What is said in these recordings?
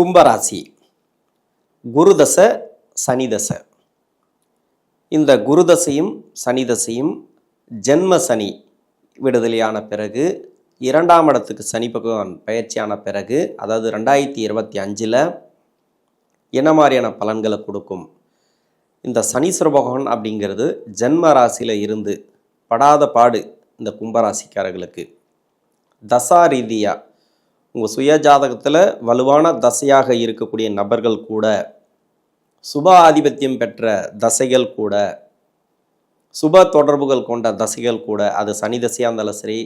கும்பராசி குருதசை சனி தசை. இந்த குருதசையும் சனி தசையும் ஜென்ம சனி விடுதலையான பிறகு 2ஆம் இடத்துக்கு சனி பகவான் பயிற்சியான பிறகு, அதாவது 2025 என்ன மாதிரியான பலன்களை கொடுக்கும்? இந்த சனீஸ்வர பகவான் அப்படிங்கிறது ஜென்ம ராசியில் இருந்து படாத பாடு இந்த கும்பராசிக்காரர்களுக்கு தசா ரீதியாக உங்கள் சுய ஜாதகத்தில் வலுவான தசையாக இருக்கக்கூடிய நபர்கள் கூட, சுப ஆதிபத்தியம் பெற்ற தசைகள் கூட, சுப தொடர்புகள் கொண்ட தசைகள் கூட, அது சனி தசையாக இருந்தாலும் சரி,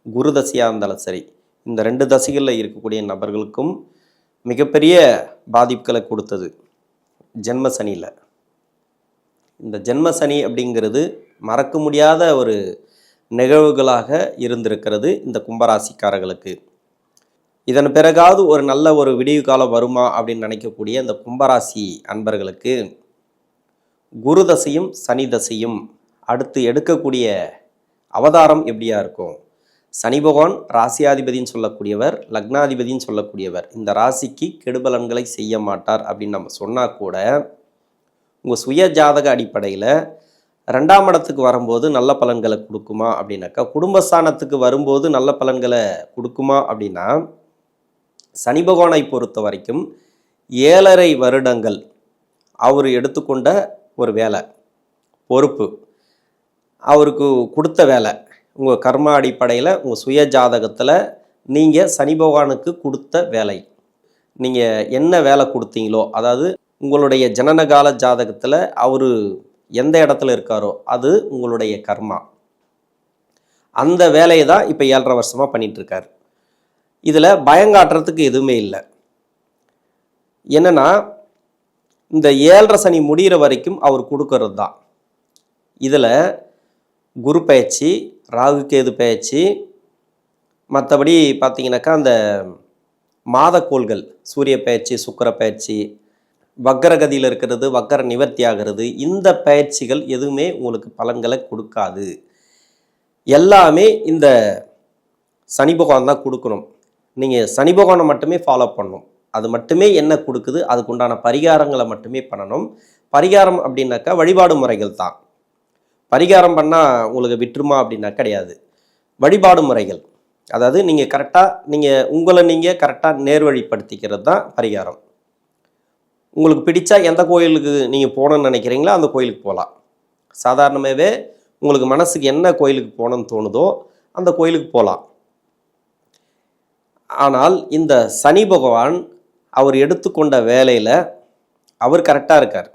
குரு தசையாக இருந்தாலும் சரி, இந்த 2 தசைகளில் இருக்கக்கூடிய நபர்களுக்கும் மிகப்பெரிய பாதிப்புகளை கொடுத்தது ஜென்ம சனியில். இந்த ஜென்ம சனி அப்படிங்கிறது மறக்க முடியாத ஒரு நிகழ்வுகளாக இருந்திருக்கிறது இந்த கும்பராசிக்காரர்களுக்கு. இதன் பிறகாவது ஒரு நல்ல ஒரு விடிவு காலம் வருமா அப்படின்னு நினைக்கக்கூடிய இந்த கும்பராசி அன்பர்களுக்கு குரு தசையும் சனி தசையும் அடுத்து எடுக்கக்கூடிய அவதாரம் எப்படியா இருக்கும்? சனி பகவான் ராசியாதிபதின்னு சொல்லக்கூடியவர், லக்னாதிபதின்னு சொல்லக்கூடியவர். இந்த ராசிக்கு கெடுபலன்களை செய்ய மாட்டார் அப்படின்னு நம்ம சொன்னால் கூட, உங்கள் சுய ஜாதக அடிப்படையில் 2ஆம் இடத்துக்கு வரும்போது நல்ல பலன்களை கொடுக்குமா அப்படின்னாக்கா, குடும்பஸ்தானத்துக்கு வரும்போது நல்ல பலன்களை கொடுக்குமா அப்படின்னா, சனி பகவானை பொறுத்த வரைக்கும் 7.5 வருடங்கள் அவர் எடுத்துக்கொண்ட ஒரு வேலை, பொறுப்பு, அவருக்கு கொடுத்த வேலை, உங்கள் கர்ம அடிப்படையில் உங்கள் சுய ஜாதகத்தில் நீங்கள் சனி பகவானுக்கு கொடுத்த வேலை, நீங்கள் என்ன வேலை கொடுத்தீங்களோ, அதாவது உங்களுடைய ஜனனகால ஜாதகத்தில் அவர் எந்த இடத்துல இருக்காரோ அது உங்களுடைய கர்மா. அந்த வேலையை தான் இப்போ 7.5 வருஷமாக பண்ணிகிட்ருக்கார். இதில் பயங்காட்டுறதுக்கு எதுவுமே இல்லை. என்னென்னா, இந்த 7.5 சனி முடிகிற வரைக்கும் அவர் கொடுக்கறது தான். இதில் குரு பயிற்சி, ராகு கேது பயிற்சி, மற்றபடி பார்த்தீங்கன்னாக்கா அந்த மாதக்கோள்கள் சூரிய பயிற்சி, சுக்கிர பயிற்சி, வக்கரகதியில் இருக்கிறது, வக்கர நிவர்த்தி ஆகிறது, இந்த பயிற்சிகள் எதுவுமே உங்களுக்கு பலன்களை கொடுக்காது. எல்லாமே இந்த சனி பகவான் தான் கொடுக்கணும். நீங்கள் சனி பகவானை மட்டுமே ஃபாலோ பண்ணணும். அது மட்டுமே என்ன கொடுக்குது, அதுக்குண்டான பரிகாரங்களை மட்டுமே பண்ணணும். பரிகாரம் அப்படின்னாக்கா வழிபாடு முறைகள் தான். பரிகாரம் பண்ணால் உங்களுக்கு விட்டுருமா அப்படின்னா கிடையாது. வழிபாடு முறைகள், அதாவது நீங்கள் கரெக்டாக உங்களை கரெக்டாக நேர்வழிப்படுத்திக்கிறது தான் பரிகாரம். உங்களுக்கு பிடிச்சா எந்த கோயிலுக்கு நீங்கள் போகணுன்னு நினைக்கிறீங்களோ அந்த கோயிலுக்கு போகலாம். சாதாரணமாகவே உங்களுக்கு மனசுக்கு என்ன கோயிலுக்கு போகணுன்னு தோணுதோ அந்த கோயிலுக்கு போகலாம். ஆனால் இந்த சனி பகவான் அவர் எடுத்துக்கொண்ட வேலையில் அவர் கரெக்டாக இருக்கார்.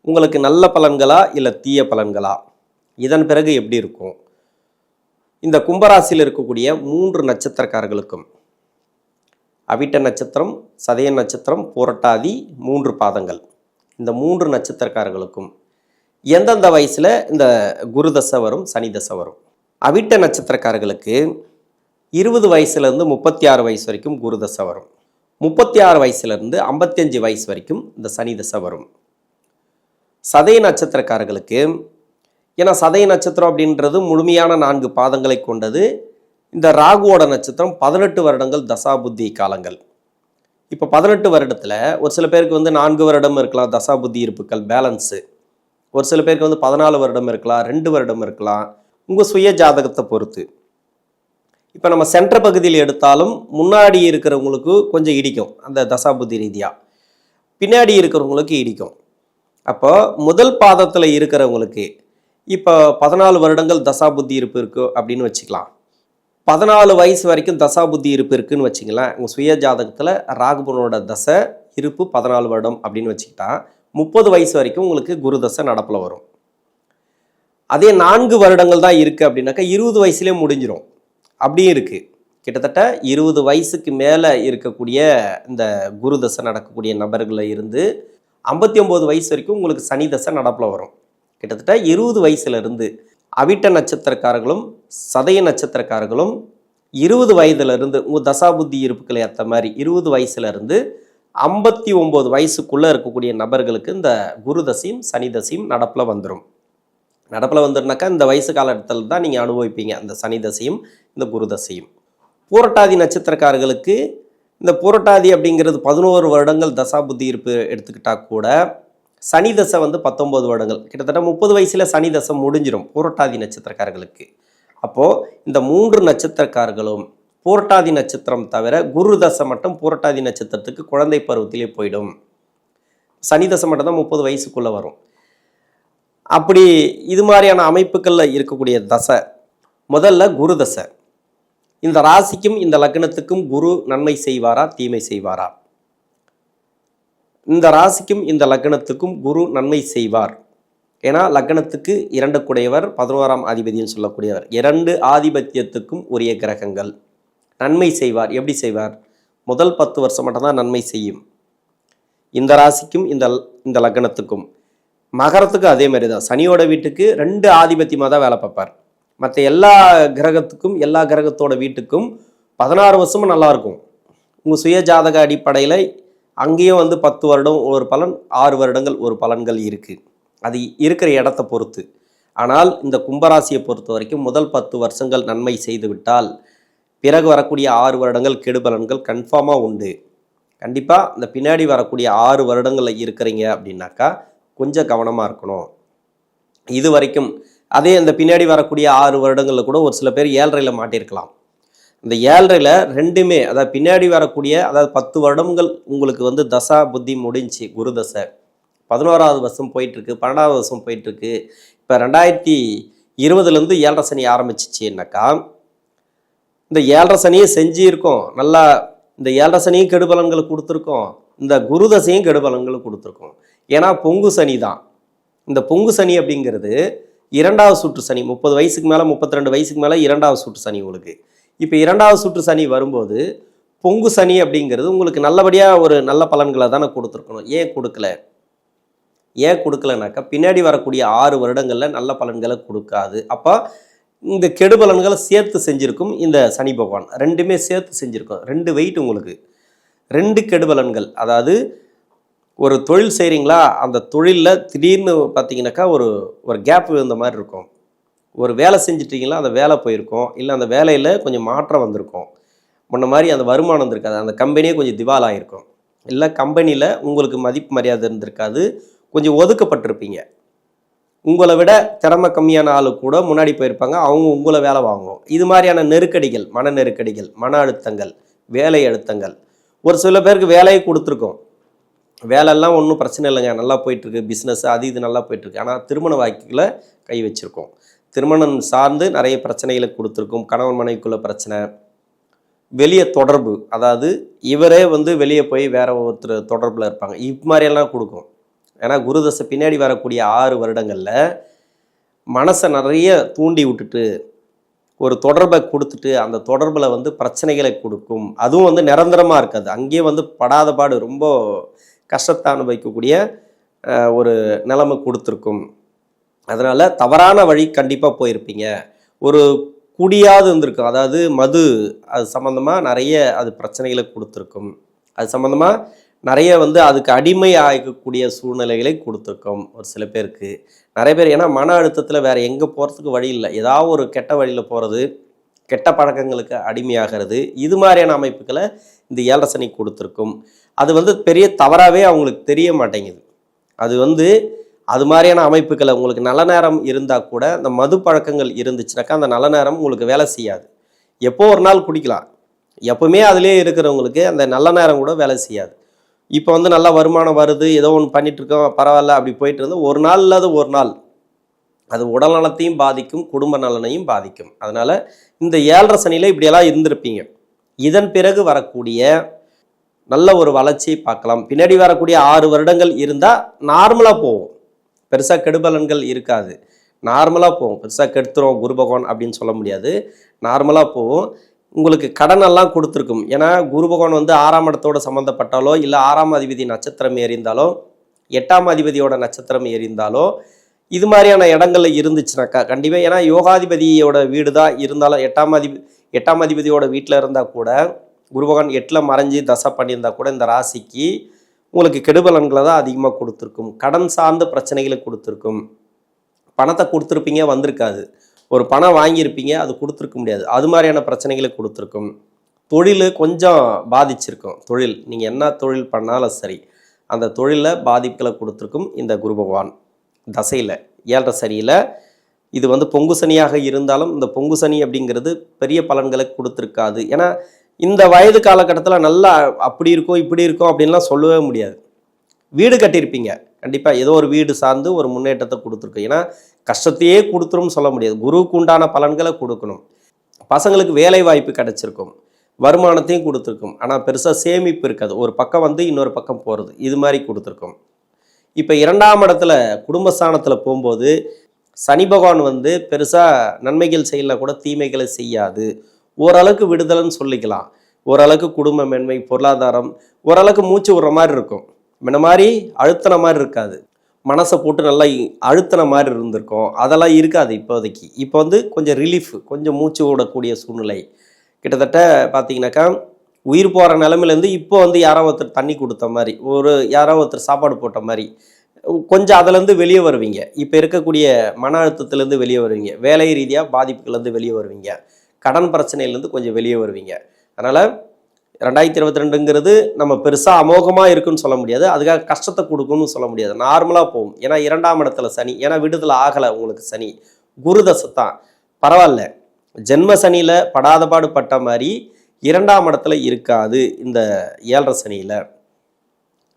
உங்களுக்கு நல்ல பலன்களா இல்லை தீய பலன்களா, இதன் பிறகு எப்படி இருக்கும்? இந்த கும்பராசியில் இருக்கக்கூடிய 3 நட்சத்திரக்காரர்களுக்கும், அவிட்ட நட்சத்திரம், சதய நட்சத்திரம், புரட்டாதி 3 பாதங்கள், இந்த 3 நட்சத்திரக்காரர்களுக்கும் எந்தெந்த வயசில் இந்த குரு தசை வரும், சனி தசை வரும்? அவிட்ட நட்சத்திரக்காரர்களுக்கு 20 வயசுலேருந்து 36 வயசு வரைக்கும் குரு தசை வரும். 36 வயசுலேருந்து 55 வயசு வரைக்கும் இந்த சனி தசை வரும். சதய நட்சத்திரக்காரர்களுக்கு, ஏன்னா சதய நட்சத்திரம் அப்படின்றது முழுமையான 4 பாதங்களை கொண்டது. இந்த ராகுவோட நட்சத்திரம் 18 வருடங்கள் தசாபுத்தி காலங்கள். இப்போ 18 வருடத்தில் ஒரு சில பேருக்கு 4 வருடம் இருக்கலாம் தசாபுத்தி இருப்புகள் பேலன்ஸு. ஒரு சில பேருக்கு 14 வருடம் இருக்கலாம், 2 வருடம் இருக்கலாம், உங்கள் சுய ஜாதகத்தை பொறுத்து. இப்போ நம்ம சென்ட்ர பகுதியில் எடுத்தாலும் முன்னாடி இருக்கிறவங்களுக்கு கொஞ்சம் இடிக்கும் அந்த தசாபுத்தி ரீதியாக, பின்னாடி இருக்கிறவங்களுக்கு இடிக்கும். அப்போ முதல் பாதத்தில் இருக்கிறவங்களுக்கு இப்போ 14 வருடங்கள் தசாபுத்தி இருப்பு இருக்கு அப்படின்னு வச்சுக்கலாம். 14 வயசு வரைக்கும் தசாபுத்தி இருப்பு இருக்குன்னு வச்சுக்கலாம். உங்கள் சுய ஜாதகத்தில் ராகுபனோட தசை இருப்பு 14 வருடம் அப்படின்னு வச்சுக்கிட்டா 30 வயசு வரைக்கும் உங்களுக்கு குரு தசை நடப்பில் வரும். அதே 4 வருடங்கள் தான் இருக்குது அப்படின்னாக்கா 20 வயசுலேயே முடிஞ்சிடும். அப்படியும் இருக்குது. கிட்டத்தட்ட 20 வயசுக்கு மேலே இருக்கக்கூடிய இந்த குரு தசை நடக்கக்கூடிய நபர்களில் இருந்து 59 வயசு வரைக்கும் உங்களுக்கு சனி தசை நடப்பில் வரும். கிட்டத்தட்ட 20 வயசுலேருந்து அவிட்ட நட்சத்திரக்காரர்களும் சதய நட்சத்திரக்காரர்களும் 20 வயதுலேருந்து உங்கள் தசாபுத்தி இருப்புகளை ஏற்ற மாதிரி 20 வயசுலேருந்து 59 வயசுக்குள்ளே இருக்கக்கூடிய நபர்களுக்கு இந்த குரு தசையும் சனி தசையும் நடப்பில் வந்துடும். நடப்பில் வந்துருனாக்கா இந்த வயசு காலத்தில் தான் நீங்கள் அனுபவிப்பீங்க அந்த சனி தசையும் இந்த குரு தசையும். பூரட்டாதி நட்சத்திரக்காரர்களுக்கு இந்த புரட்டாதி அப்படிங்கிறது 11 வருடங்கள் தசாபுத்தி இருப்பு எடுத்துக்கிட்டா கூட சனி தசை வந்து 19 வருடங்கள், கிட்டத்தட்ட 30 வயசுல சனி தசை முடிஞ்சிடும் புரட்டாதி நட்சத்திரக்காரர்களுக்கு. அப்போது இந்த 3 நட்சத்திரக்காரர்களும் புரட்டாதி நட்சத்திரம் தவிர குரு தசை மட்டும் புரட்டாதி நட்சத்திரத்துக்கு குழந்தை பருவத்திலே போயிடும். சனி தசை மட்டும் தான் 30 வயசுக்குள்ளே வரும். அப்படி இது மாதிரியான அமைப்புகளில் இருக்கக்கூடிய தசை முதல்ல குரு தசை. இந்த ராசிக்கும் இந்த லக்னத்துக்கும் குரு நன்மை செய்வாரா தீமை செய்வாரா? இந்த ராசிக்கும் இந்த லக்னத்துக்கும் குரு நன்மை செய்வார். ஏன்னா லக்னத்துக்கு 2 குடையவர் 11ஆம் அதிபதினு சொல்லக்கூடியவர், 2 ஆதிபத்தியத்துக்கும் உரிய கிரகங்கள். நன்மை செய்வார். எப்படி செய்வார்? முதல் 10 வருஷம் மட்டும்தான் நன்மை செய்யும். இந்த ராசிக்கும் இந்த லக்னத்துக்கும். மகரத்துக்கும் அதே மாதிரி தான். சனியோட வீட்டுக்கு 2 ஆதிபத்தியமாக தான் வேலை பார்ப்பார். மற்ற எல்லா கிரகத்துக்கும் எல்லா கிரகத்தோட வீட்டுக்கும் 16 வருஷமும் நல்லாயிருக்கும். உங்கள் சுய ஜாதக அடிப்படையில் அங்கேயும் வந்து 10 வருடம் ஒரு பலன், 6 வருடங்கள் ஒரு பலன்கள் இருக்குது. அது இருக்கிற இடத்த பொறுத்து. ஆனால் இந்த கும்பராசியை பொறுத்த வரைக்கும் முதல் 10 வருஷங்கள் நன்மை செய்து விட்டால் பிறகு வரக்கூடிய 6 வருடங்கள் கெடுபலன்கள் கன்ஃபார்மாக உண்டு. கண்டிப்பாக இந்த பின்னாடி வரக்கூடிய 6 வருடங்களில் இருக்கிறீங்க அப்படின்னாக்கா கொஞ்சம் கவனமாக இருக்கணும். இது வரைக்கும் அதே இந்த பின்னாடி வரக்கூடிய 6 வருடங்களில் கூட ஒரு சில பேர் 7.5 மாட்டியிருக்கலாம். இந்த 7.5 ரெண்டுமே, அதாவது பின்னாடி வரக்கூடிய, அதாவது 10 வருடங்கள் உங்களுக்கு வந்து தசா புத்தி முடிஞ்சு குரு தசை 11ஆவது வருஷம் போயிட்டுருக்கு, 12ஆவது வருஷம் போயிட்டுருக்கு. இப்போ 2020 7.5 சனி ஆரம்பிச்சிச்சுன்னாக்கா இந்த 7.5 சனியை செஞ்சுருக்கோம். நல்லா இந்த 7.5 சனியும் கெடுபலன்கள் கொடுத்துருக்கோம், இந்த குரு தசையும் கெடுபலன்கள் கொடுத்துருக்கோம். ஏன்னா பொங்கு சனி தான். இந்த பொங்கு சனி அப்படிங்கிறது 2வது சுற்று சனி. 30 வயசுக்கு மேலே 32 வயசுக்கு மேலே 2வது சுற்று சனி உங்களுக்கு. இப்போ 2வது சுற்று சனி வரும்போது பொங்கு சனி அப்படிங்கிறது உங்களுக்கு நல்லபடியாக ஒரு நல்ல பலன்களை தானே கொடுத்துருக்கணும். ஏன் கொடுக்கலனாக்கா பின்னாடி வரக்கூடிய 6 வருடங்களில் நல்ல பலன்களை கொடுக்காது. அப்போ இந்த கெடுபலன்களை சேர்த்து செஞ்சுருக்கும் இந்த சனி பகவான். ரெண்டுமே சேர்த்து செஞ்சுருக்கும். 2 வெயிட் உங்களுக்கு, 2 கெடுபலன்கள். அதாவது ஒரு தொழில் செய்கிறீங்களா, அந்த தொழிலில் திடீர்னு பார்த்தீங்கன்னாக்கா ஒரு கேப் விழுந்த மாதிரி இருக்கும். ஒரு வேலை செஞ்சிட்டிங்களா, அந்த வேலை போயிருக்கும், இல்லை அந்த வேலையில் கொஞ்சம் மாற்றம் வந்திருக்கும், முன்ன மாதிரி அந்த வருமானம் இருந்திருக்காது, அந்த கம்பெனியே கொஞ்சம் திவாலாகிருக்கும், இல்லை கம்பெனியில் உங்களுக்கு மதிப்பு மரியாதை இருந்திருக்காது, கொஞ்சம் ஒதுக்கப்பட்டிருப்பீங்க. உங்களை விட திறமை கம்மியான ஆளு கூட முன்னாடி போயிருப்பாங்க, அவங்க உங்களை வேலை வாங்குவோம். இது மாதிரியான நெருக்கடிகள், மன நெருக்கடிகள், மன அழுத்தங்கள், வேலை அழுத்தங்கள். ஒரு சில பேருக்கு வேலையை கொடுத்துருக்கோம், வேலையெல்லாம் ஒன்றும் பிரச்சனை இல்லைங்க, நல்லா போயிட்டுருக்கு, பிஸ்னஸ் அது இது நல்லா போயிட்டுருக்கு. ஆனால் திருமண வாய்ப்புகளை கை வச்சுருக்கோம். திருமணம் சார்ந்து நிறைய பிரச்சனைகளை கொடுத்துருக்கோம். கணவன் மனைவிக்குள்ள பிரச்சனை, வெளியே தொடர்பு, அதாவது இவரே வந்து வெளியே போய் வேற ஒருத்தர் தொடர்பில் இருப்பாங்க, இது மாதிரியெல்லாம் கொடுக்கும். ஏன்னா குருதசை பின்னாடி வரக்கூடிய 6 வருடங்களில் மனசை நிறைய தூண்டி விட்டுட்டு ஒரு தொடர்பை கொடுத்துட்டு அந்த தொடர்பில் வந்து பிரச்சனைகளை கொடுக்கும். அதுவும் வந்து நிரந்தரமாக இருக்காது. அங்கேயே வந்து படாத பாடு ரொம்ப கஷ்டத்தை அனுபவிக்கக்கூடிய ஒரு நிலைமை கொடுத்துருக்கும். அதனால் தவறான வழி கண்டிப்பாக போயிருப்பீங்க. ஒரு குடியாவது இருந்திருக்கும், அதாவது மது, அது சம்மந்தமாக நிறைய அது பிரச்சனைகளை கொடுத்துருக்கும். அது சம்மந்தமாக நிறைய வந்து அதுக்கு அடிமை ஆகக்கூடிய சூழ்நிலைகளை கொடுத்துருக்கோம் ஒரு சில பேருக்கு. நிறைய பேர் ஏன்னா மன அழுத்தத்தில் வேறு எங்கே போகிறதுக்கு வழி இல்லை, ஏதாவது ஒரு கெட்ட வழியில் போகிறது, கெட்ட பழக்கங்களுக்கு அடிமையாகிறது, இது மாதிரியான அமைப்புகளை இந்த 7.5 சனி கொடுத்துருக்கும். அது வந்து பெரிய தவறாகவே அவங்களுக்கு தெரிய மாட்டேங்குது. அது வந்து அது மாதிரியான அமைப்புகளை உங்களுக்கு நல்ல நேரம் இருந்தால் கூட இந்த மது பழக்கங்கள் இருந்துச்சுனாக்கா அந்த நல்ல நேரம் உங்களுக்கு வேலை செய்யாது. எப்போ ஒரு நாள் குடிக்கலாம், எப்பவுமே அதிலே இருக்கிறவங்களுக்கு அந்த நல்ல நேரம் கூட வேலை செய்யாது. இப்போ வந்து நல்ல வருமானம் வருது, ஏதோ ஒன்று பண்ணிகிட்ருக்கோம், பரவாயில்ல, அப்படி போயிட்டு இருந்து ஒரு நாள் இல்லாத ஒரு நாள் அது உடல் நலத்தையும் பாதிக்கும், குடும்ப நலனையும் பாதிக்கும். அதனால் இந்த 7.5 சனியில் இப்படியெல்லாம் இருந்திருப்பீங்க. இதன் பிறகு வரக்கூடிய நல்ல ஒரு வளர்ச்சியை பார்க்கலாம். பின்னாடி வரக்கூடிய 6 வருடங்கள் இருந்தால் நார்மலாக போகும், பெருசாக கெடுபலன்கள் இருக்காது, நார்மலாக போகும். பெருசாக கெடுத்துரும் குரு பகவான் அப்படின்னு சொல்ல முடியாது, நார்மலாக போகும். உங்களுக்கு கடனெல்லாம் கொடுத்துருக்கும். ஏன்னா குரு பகவான் வந்து 6ஆம் இடத்தோடு சம்மந்தப்பட்டாலோ, இல்லை 6ஆம் அதிபதி நட்சத்திரம் ஏறிந்தாலோ, 8ஆம் அதிபதியோட நட்சத்திரம் ஏறிந்தாலோ, இது மாதிரியான இடங்கள்ல இருந்துச்சுனாக்கா கண்டிப்பாக, ஏன்னா யோகாதிபதியோட வீடு தான் இருந்தாலும் 8ஆம் அதிபதியோட வீட்டில் இருந்தால் கூட குரு பகவான் 8ல் மறைஞ்சி தசை பண்ணியிருந்தால் கூட இந்த ராசிக்கு உங்களுக்கு கெடுபலன்களை தான் அதிகமாக கொடுத்துருக்கும். கடன் சார்ந்த பிரச்சனைகளை கொடுத்துருக்கும். பணத்தை கொடுத்துருப்பீங்க, வந்திருக்காது. ஒரு பணம் வாங்கியிருப்பீங்க, அது கொடுத்துருக்க முடியாது, அது மாதிரியான பிரச்சனைகளை கொடுத்துருக்கும். தொழில் கொஞ்சம் பாதிச்சிருக்கும். தொழில் நீங்கள் என்ன தொழில் பண்ணாலும் சரி, அந்த தொழிலில் பாதிப்புகளை கொடுத்துருக்கும் இந்த குரு பகவான் தசையில். 7.5 சனியில் இது வந்து பொங்கு சனியாக இருந்தாலும் இந்த பொங்கு சனி அப்படிங்கிறது பெரிய பலன்களை கொடுத்துருக்காது. ஏன்னா இந்த வயது காலகட்டத்தில் நல்லா அப்படி இருக்கும் இப்படி இருக்கும் அப்படின்லாம் சொல்லவே முடியாது. வீடு கட்டியிருப்பீங்க, கண்டிப்பாக ஏதோ ஒரு வீடு சார்ந்து ஒரு முன்னேற்றத்தை கொடுத்துருக்கும். ஏன்னா கஷ்டத்தையே கொடுத்துரும்னு சொல்ல முடியாது, குருவுக்கு உண்டான பலன்களை கொடுக்கணும். பசங்களுக்கு வேலை வாய்ப்பு கிடச்சிருக்கும், வருமானத்தையும் கொடுத்துருக்கும். ஆனால் பெருசாக சேமிப்பு இருக்காது, ஒரு பக்கம் வந்து இன்னொரு பக்கம் போகிறது, இது மாதிரி கொடுத்துருக்கும். இப்போ 2ஆம் இடத்துல குடும்பஸ்தானத்தில் போகும்போது சனி பகவான் வந்து பெருசாக நன்மைகள் செய்யல கூட தீமைகளை செய்யாது. ஓரளவுக்கு விடுதலைன்னு சொல்லிக்கலாம். ஓரளவுக்கு குடும்ப மேன்மை, பொருளாதாரம் ஓரளவுக்கு மூச்சு விடுற மாதிரி இருக்கும். முன்ன மாதிரி அழுத்தின மாதிரி இருக்காது, மனசை போட்டு நல்லா அழுத்தின மாதிரி இருந்திருக்கும். அதெல்லாம் இருக்காது இப்போதைக்கு. இப்போ வந்து கொஞ்சம் ரிலீஃப், கொஞ்சம் மூச்சு விடக்கூடிய சூழ்நிலை. கிட்டத்தட்ட பார்த்தீங்கன்னாக்கா உயிர் போகிற நிலமையிலேருந்து இப்போ வந்து யாரோ ஒருத்தர் தண்ணி கொடுத்த மாதிரி, யாரோ ஒருத்தர் சாப்பாடு போட்ட மாதிரி கொஞ்சம் அதுலேருந்து வெளியே வருவீங்க. இப்போ இருக்கக்கூடிய மன அழுத்தத்துலேருந்து வெளியே வருவீங்க, வேலை ரீதியாக பாதிப்புகள்லேருந்து வெளியே வருவீங்க, கடன் பிரச்சனையிலேருந்து கொஞ்சம் வெளியே வருவீங்க. அதனால் 2022ங்கிறது நம்ம பெருசாக அமோகமாக இருக்குன்னு சொல்ல முடியாது, அதுக்காக கஷ்டத்தை கொடுக்குன்னு சொல்ல முடியாது, நார்மலாக போகும். ஏன்னா 2ஆம் இடத்துல சனி, ஏன்னா விடுதலை ஆகலை உங்களுக்கு சனி, குரு தசை தான் பரவாயில்ல. ஜென்ம சனியில் படாத பாடு பட்ட மாதிரி 2ஆம் இடத்துல இருக்காது இந்த 7.5 சனியில்.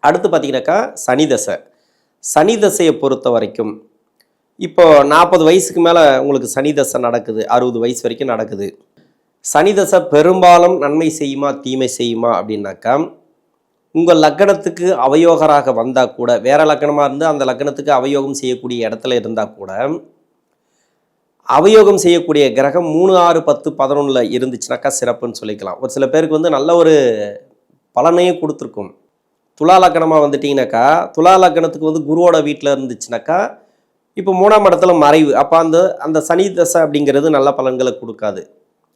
அடுத்து பார்த்தீங்கன்னாக்கா சனி தசை. சனி தசையை பொறுத்த வரைக்கும் இப்போ 40 வயசுக்கு மேலே உங்களுக்கு சனி தசை நடக்குது, 60 வயசு வரைக்கும் நடக்குது. சனி தசை பெரும்பாலும் நன்மை செய்யுமா தீமை செய்யுமா அப்படின்னாக்கா, உங்கள் லக்னத்துக்கு அவயோகராக வந்தால் கூட, வேறு லக்னமாக இருந்து அந்த லக்னத்துக்கு அவயோகம் செய்யக்கூடிய இடத்துல இருந்தால் கூட, அவயோகம் செய்யக்கூடிய கிரகம் 3, 6, 10, 11 இருந்துச்சுனாக்கா சிறப்புன்னு சொல்லிக்கலாம். ஒரு சில பேருக்கு வந்து நல்ல ஒரு பலனையும் கொடுத்துருக்கும். துலா லக்னமாக வந்துட்டிங்கனாக்கா, துலா லக்னத்துக்கு வந்து குருவோட வீட்டில் இருந்துச்சுனாக்கா இப்போ 3ஆம் இடத்துல மறைவு, அப்போ அந்த சனி தசை அப்படிங்கிறது நல்ல பலன்களை கொடுக்காது.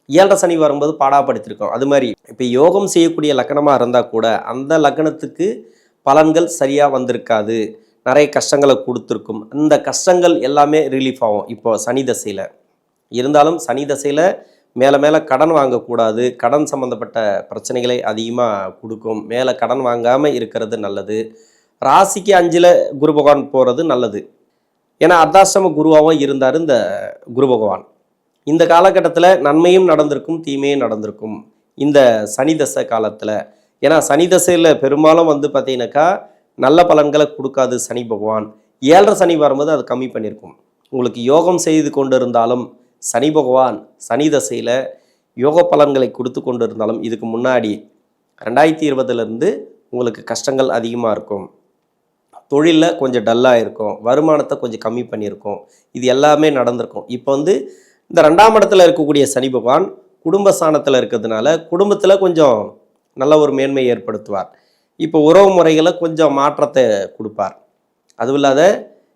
7.5 சனி வரும்போது பாடாப்படுத்திருக்கோம். அது மாதிரி இப்போ யோகம் செய்யக்கூடிய லக்னமாக இருந்தால் கூட அந்த லக்னத்துக்கு பலன்கள் சரியாக வந்திருக்காது, நிறைய கஷ்டங்களை கொடுத்துருக்கும். இந்த கஷ்டங்கள் எல்லாமே ரிலீஃப் ஆகும் இப்போ சனி தசையில். இருந்தாலும் சனி தசையில் மேலே மேலே கடன் வாங்கக்கூடாது, கடன் சம்மந்தப்பட்ட பிரச்சனைகளை அதிகமாக கொடுக்கும். மேலே கடன் வாங்காமல் இருக்கிறது நல்லது. ராசிக்கு 5ல் குரு பகவான் போகிறது நல்லது. ஏன்னா அர்த்தாஷ்டம குருவாகவும் இருந்தார் இந்த குரு பகவான். இந்த காலகட்டத்தில் நன்மையும் நடந்திருக்கும் தீமையும் நடந்திருக்கும் இந்த சனி தசை காலத்தில். ஏன்னா சனி தசையில் பெரும்பாலும் வந்து பார்த்தீங்கன்னாக்கா நல்ல பலன்களை கொடுக்காது சனி பகவான். 7.5 சனி வரும்போது அது கம்மி பண்ணியிருக்கும். உங்களுக்கு யோகம் செய்து கொண்டு இருந்தாலும் சனி பகவான் சனி தசையில் யோக பலன்களை கொடுத்து கொண்டு இருந்தாலும் இதுக்கு முன்னாடி 2020லேருந்து உங்களுக்கு கஷ்டங்கள் அதிகமாக இருக்கும். தொழிலில் கொஞ்சம் டல்லாக இருக்கும், வருமானத்தை கொஞ்சம் கம்மி பண்ணியிருக்கோம், இது எல்லாமே நடந்திருக்கும். இப்போ வந்து இந்த 2ஆம் இடத்துல இருக்கக்கூடிய சனி பகவான் குடும்பஸ்தானத்தில் இருக்கிறதுனால குடும்பத்தில் கொஞ்சம் நல்ல ஒரு மேன்மை ஏற்படுத்துவார். இப்போ உறவு முறைகளை கொஞ்சம் மாற்றத்தை கொடுப்பார். அதுவும் இல்லாத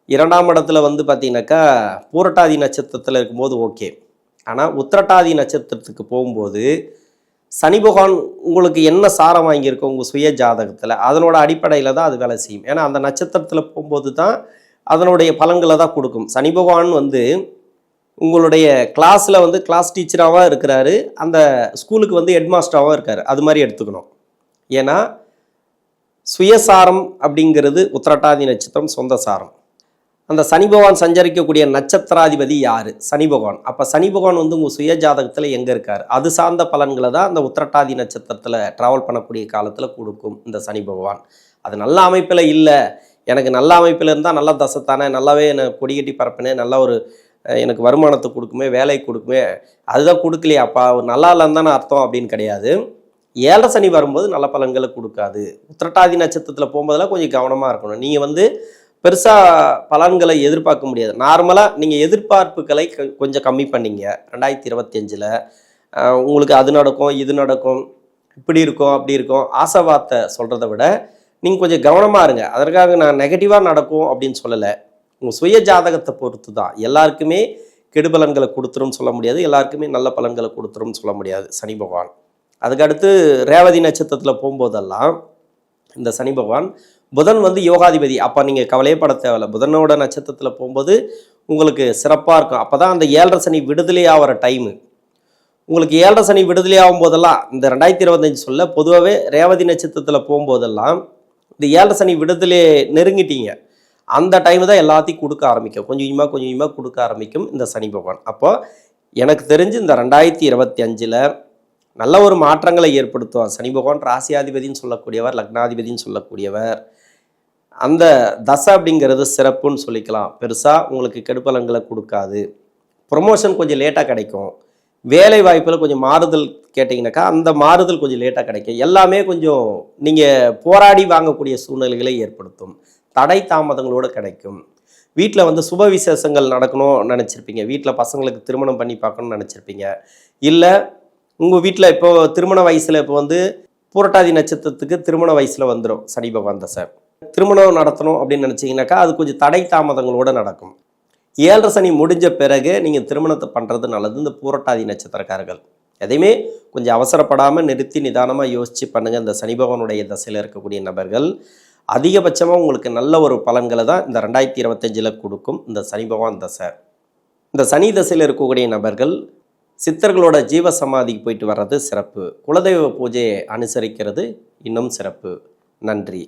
2ஆம் இடத்துல வந்து பார்த்தீங்கன்னாக்கா பூரட்டாதி நட்சத்திரத்தில் இருக்கும்போது ஓகே. ஆனால் உத்திரட்டாதி நட்சத்திரத்துக்கு போகும்போது சனி பகவான் உங்களுக்கு என்ன சாரம் வாங்கியிருக்கோ உங்கள் சுய ஜாதகத்தில் அதனோட அடிப்படையில் தான் அது வேலை செய்யும். ஏன்னா அந்த நட்சத்திரத்தில் போகும்போது தான் அதனுடைய பலன்களை தான் கொடுக்கும். சனி பகவான் வந்து உங்களுடைய கிளாஸில் வந்து கிளாஸ் டீச்சராகவும் இருக்கிறாரு, அந்த ஸ்கூலுக்கு வந்து ஹெட்மாஸ்டராகவும் இருக்கார், அது மாதிரி எடுத்துக்கணும். ஏன்னா சுயசாரம் அப்படிங்கிறது உத்திரட்டாதி நட்சத்திரம் சொந்த சாரம். அந்த சனி பகவான் சஞ்சரிக்கக்கூடிய நட்சத்திராதிபதி யார்? சனி பகவான். அப்போ சனி பகவான் வந்து உங்கள் சுய ஜாதகத்தில் எங்கே இருக்கார், அது சார்ந்த பலன்களை தான் அந்த உத்திரட்டாதி நட்சத்திரத்தில் ட்ராவல் பண்ணக்கூடிய காலத்தில் கொடுக்கும் இந்த சனி பகவான். அது நல்ல அமைப்பில் இல்லை, எனக்கு நல்ல அமைப்பில் இருந்தால் நல்ல தசைத்தானே, நல்லாவே எனக்கு கொடிகட்டி பரப்பினேன், நல்ல ஒரு எனக்கு வருமானத்தை கொடுக்குமே, வேலை கொடுக்குமே, அதுதான் கொடுக்கலையா அப்பா, நல்லா இல்லைன்னு தானே அர்த்தம் அப்படின்னு கிடையாது. 7.5 சனி வரும்போது நல்ல பலன்களை கொடுக்காது. உத்திரட்டாதி நட்சத்திரத்தில் போகும்போதெல்லாம் கொஞ்சம் கவனமாக இருக்கணும். நீங்கள் வந்து பெருசாக பலன்களை எதிர்பார்க்க முடியாது. நார்மலாக நீங்கள் எதிர்பார்ப்புகளை கொஞ்சம் கம்மி பண்ணிங்க. 2025ல் உங்களுக்கு அது நடக்கும் இது நடக்கும் இப்படி இருக்கும் அப்படி இருக்கும் ஆசை வார்த்தை சொல்கிறத விட நீங்கள் கொஞ்சம் கவனமாக இருங்க. அதற்காக நான் நெகட்டிவாக நடக்கும் அப்படின்னு சொல்லலை, உங்கள் சுய ஜாதகத்தை பொறுத்து தான். எல்லாருக்குமே கெடுபலன்களை கொடுத்துரும் சொல்ல முடியாது, எல்லாருக்குமே நல்ல பலன்களை கொடுத்துரும் சொல்ல முடியாது சனி பகவான். அதுக்கடுத்து ரேவதி நட்சத்திரத்தில் போகும்போதெல்லாம் இந்த சனி பகவான் புதன் வந்து யோகாதிபதி. அப்போ நீங்கள் கவலையே பட தேவையில்லை, புதனோட நட்சத்திரத்தில் போகும்போது உங்களுக்கு சிறப்பாக இருக்கும். அப்போ தான் அந்த 7.5 சனி விடுதலையாகிற டைமு. உங்களுக்கு 7 சனி விடுதலை ஆகும் போதெல்லாம் இந்த 2025 சொல்ல பொதுவாகவே ரேவதி நட்சத்திரத்தில் போகும்போதெல்லாம் இந்த 7 சனி விடுதலை நெருங்கிட்டீங்க. அந்த டைம் தான் எல்லாத்தையும் கொடுக்க ஆரம்பிக்கும். கொஞ்சம் கொஞ்சமாக கொடுக்க ஆரம்பிக்கும் இந்த சனி பகவான். அப்போ எனக்கு தெரிஞ்சு இந்த 2025ல் நல்ல ஒரு மாற்றங்களை ஏற்படுத்துவார். சனி பகவான் ராசியாதிபதினு சொல்லக்கூடியவர், லக்னாதிபதினு சொல்லக்கூடியவர். அந்த தசை அப்படிங்கிறது சிறப்புன்னு சொல்லிக்கலாம். பெருசாக உங்களுக்கு கெடுபலன்களை கொடுக்காது. ப்ரொமோஷன் கொஞ்சம் லேட்டாக கிடைக்கும். வேலை வாய்ப்பில் கொஞ்சம் மாறுதல் கேட்டிங்கனாக்கா அந்த மாறுதல் கொஞ்சம் லேட்டாக கிடைக்கும். எல்லாமே கொஞ்சம் நீங்கள் போராடி வாங்கக்கூடிய சூழ்நிலைகளை ஏற்படுத்தும். தடை தாமதங்களோடு கிடைக்கும். வீட்டில் சுப விசேஷங்கள் நடக்கணும்னு நினச்சிருப்பீங்க. வீட்டில் பசங்களுக்கு திருமணம் பண்ணி பார்க்கணும்னு நினச்சிருப்பீங்க. இல்லை உங்கள் வீட்டில் இப்போது திருமண வயசில் இப்போ பூரட்டாதி நட்சத்திரத்துக்கு திருமண வயசில் வந்துடும் சனி பகவான் தசை. திருமணம் நடத்தணும் அப்படின்னு நினச்சிங்கனாக்கா அது கொஞ்சம் தடை தாமதங்களோடு நடக்கும். 7 சனி முடிஞ்ச பிறகு நீங்கள் திருமணத்தை பண்ணுறது நல்லது. இந்த பூரட்டாதி நட்சத்திரக்காரர்கள் எதையுமே கொஞ்சம் அவசரப்படாமல் நிறுத்தி நிதானமாக யோசித்து பண்ணுங்கள். இந்த சனி பகவானுடைய தசையில் இருக்கக்கூடிய நபர்கள் அதிகபட்சமாக உங்களுக்கு நல்ல ஒரு பலன்களை தான் இந்த 2025ல் கொடுக்கும் இந்த சனி பகவான் தசை. இந்த சனி தசையில் இருக்கக்கூடிய நபர்கள் சித்தர்களோட ஜீவ சமாதிக்கு போயிட்டு வர்றது சிறப்பு. குலதெய்வ பூஜையை அனுசரிக்கிறது இன்னும் சிறப்பு. நன்றி.